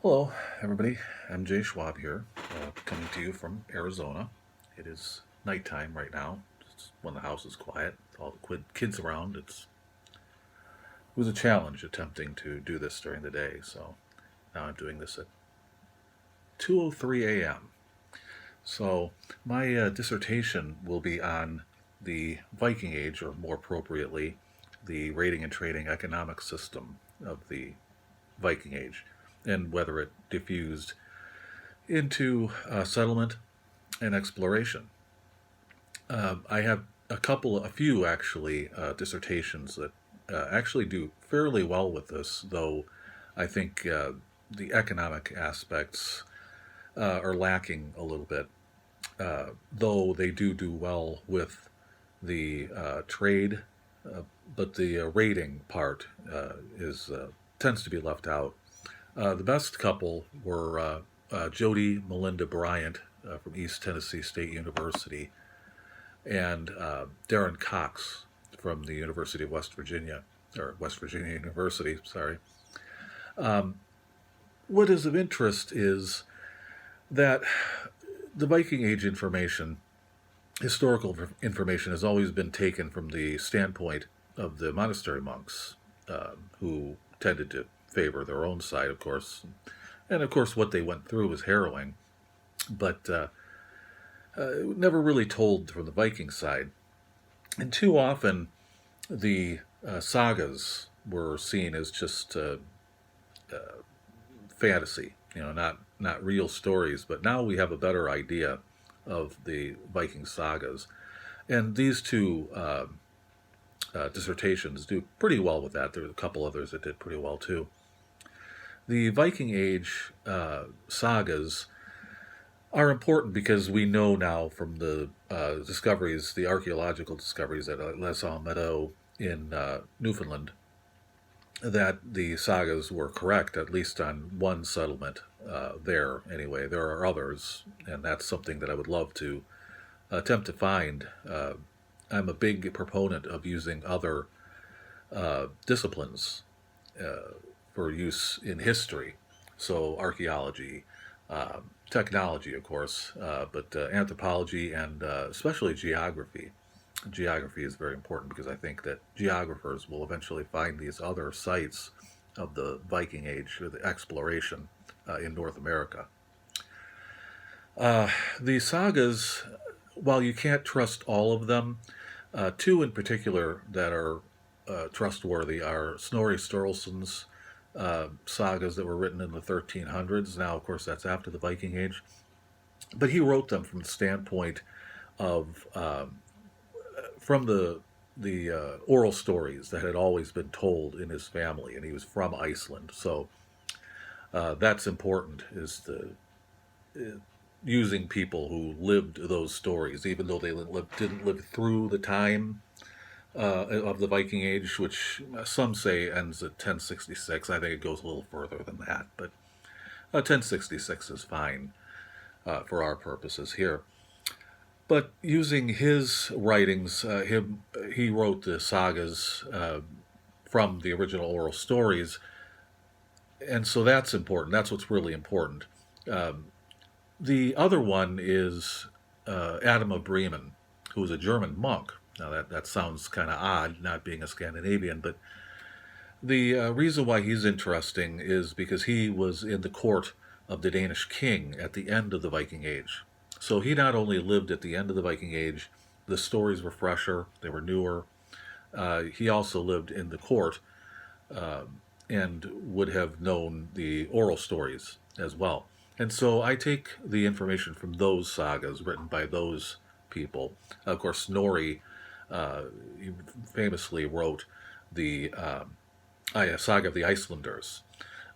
Hello, everybody. I'm Jay Schwab here, coming to you from Arizona. It is nighttime right now. It's when the house is quiet, all the kids around. It was a challenge attempting to do this during the day, so now I'm doing this at 2:03 a.m. So my dissertation will be on the Viking Age, or more appropriately, the rating and trading economic system of the Viking Age, and whether it diffused into settlement and exploration. I have a few actually, dissertations that actually do fairly well with this, though I think the economic aspects are lacking a little bit, though they do well with the trade, but the rating part is tends to be left out. The best couple were Jody Melinda Bryant from East Tennessee State University and Darren Cox from the University of West Virginia, or West Virginia University, sorry. Um, what is of interest is that the Viking Age historical information, has always been taken from the standpoint of the monastery monks, who tended to favor their own side, of course. And of course, what they went through was harrowing, but never really told from the Viking side. And too often, the sagas were seen as just fantasy, not real stories. But now we have a better idea of the Viking sagas, and these two dissertations do pretty well with that. There were a couple others that did pretty well too. The Viking Age sagas are important because we know now from the discoveries, the archaeological discoveries at Les Meadow in Newfoundland, that the sagas were correct, at least on one settlement there. Anyway, there are others, and that's something that I would love to attempt to find. I'm a big proponent of using other disciplines for use in history, so archaeology, technology, of course, but anthropology and especially geography. Geography is very important because I think that geographers will eventually find these other sites of the Viking Age, or the exploration in North America. The sagas, while you can't trust all of them, two in particular that are trustworthy are Snorri Sturluson's sagas that were written in the 1300s. Now, of course, that's after the Viking Age, but he wrote them from the standpoint of from the oral stories that had always been told in his family, and he was from Iceland, so that's important. Is the using people who lived those stories, even though they didn't live through the time of the Viking Age, which some say ends at 1066. I think it goes a little further than that, but 1066 is fine for our purposes here. But using his writings, he wrote the sagas from the original oral stories, and so that's important. That's what's really important. Um, the other one is Adam of Bremen, who was a German monk. Now that sounds kind of odd, not being a Scandinavian, but the reason why he's interesting is because he was in the court of the Danish king at the end of the Viking Age. So he not only lived at the end of the Viking Age, the stories were fresher, they were newer. He also lived in the court uh, and would have known the oral stories as well. And so I take the information from those sagas written by those people. Of course, Snorri he famously wrote the Saga of the Icelanders,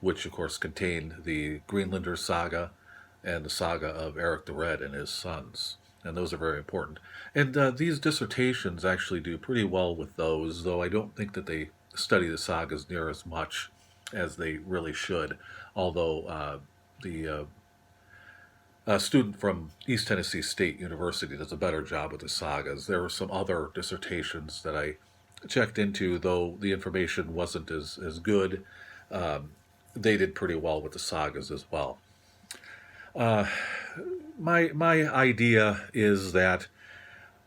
which of course contained the Greenlander saga and the saga of Eric the Red and his sons. And those are very important. And these dissertations actually do pretty well with those, though I don't think that they study the sagas near as much as they really should. Although the student from East Tennessee State University does a better job with the sagas. There were some other dissertations that I checked into, though the information wasn't as good. Um, they did pretty well with the sagas as well. Uh, my idea is that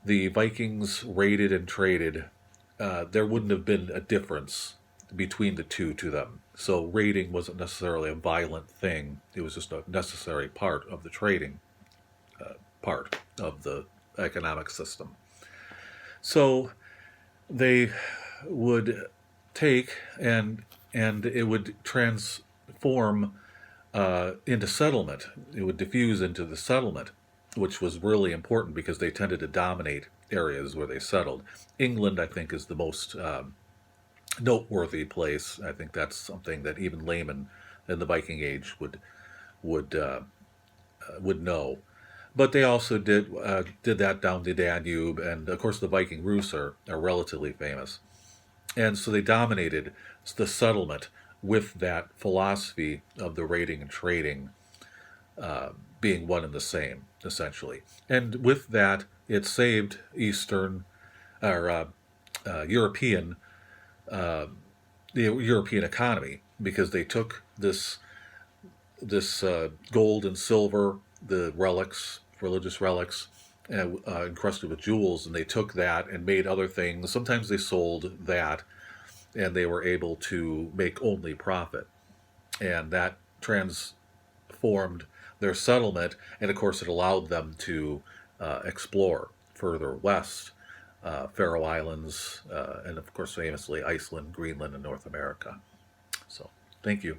the Vikings raided and traded. There wouldn't have been a difference between the two to them. So raiding wasn't necessarily a violent thing. It was just a necessary part of the trading part of the economic system. So they would take and it would transform into settlement. It would diffuse into the settlement, which was really important because they tended to dominate areas where they settled. England, I think, is the most noteworthy place. I think that's something that even laymen in the Viking Age would would know. But they also did that down the Danube, and of course the Viking Rus are relatively famous. And so they dominated the settlement with that philosophy of the raiding and trading being one and the same, essentially. And with that, it saved Eastern or European the European economy because they took this gold and silver, the relics, religious relics, encrusted with jewels, and they took that and made other things. Sometimes they sold that, and they were able to make only profit, and that transformed their settlement. And of course, it allowed them to explore further west, Faroe Islands, and of course, famously Iceland, Greenland, and North America. So, thank you.